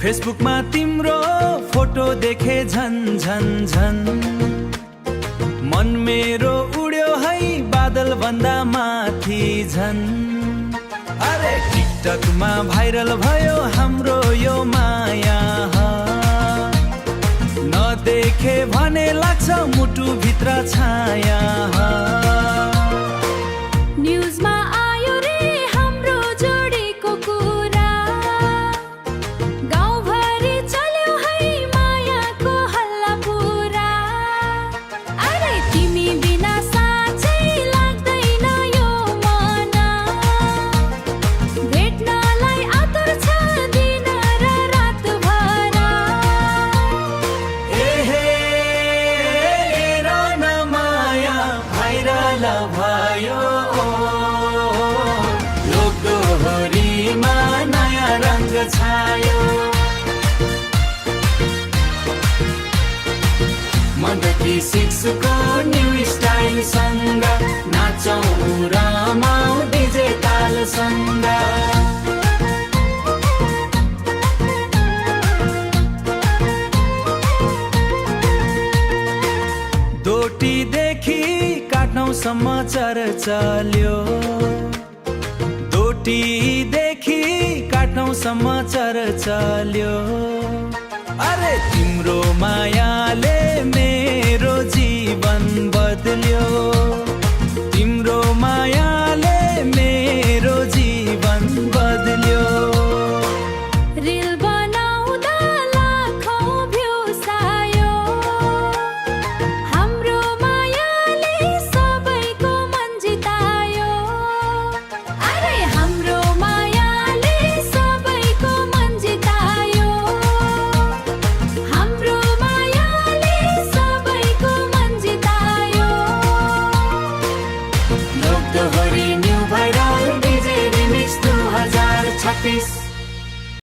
फेसबुकमा तिम्रो फोटो देखे झन झन झन मन मेरो उड्यो है बादल भन्दा माथि झन। अरे टिकटकमा भाइरल भयो हाम्रो यो माया नदेखे भने लाग्छ मुटु भित्र छाया। न्युजमा आयो रे हाम्रो जोडीको कुरा गाउँभरि चल्यो है मायाको हल्ला पुरा। अरे तिमी बिना साँच्चै लाग्दैन यो मन भेट्नलाई आतुर छ दिन र रातभर। भयो लोकदोहोरीमा नयाँ रङ छायो मन्दकी सिक्सको न्यू स्टाइलसँग नाचौँ रमाऊ डिजे तालसँग। दोटीदेखि काठमाडौँसम्म चल्यो दोटीदेखि काठमाडौँसम्म चल्यो। अरे तिम्रो मायाले मेरो जीवन बदल्यो तिम्रो मायाले मेरो जीवन बदल्यो। रिल बनाउँदा लाखौं भ्यूज आयो हाम्रो मायाले सबैको मन जितायो। अरे हाम्रो मायाले सबैको मन जितायो हाम्रो मायाले सबैको मन जितायो। लोकदोहोरी न्यू भाइरल डिजे रिमिक्स 2036।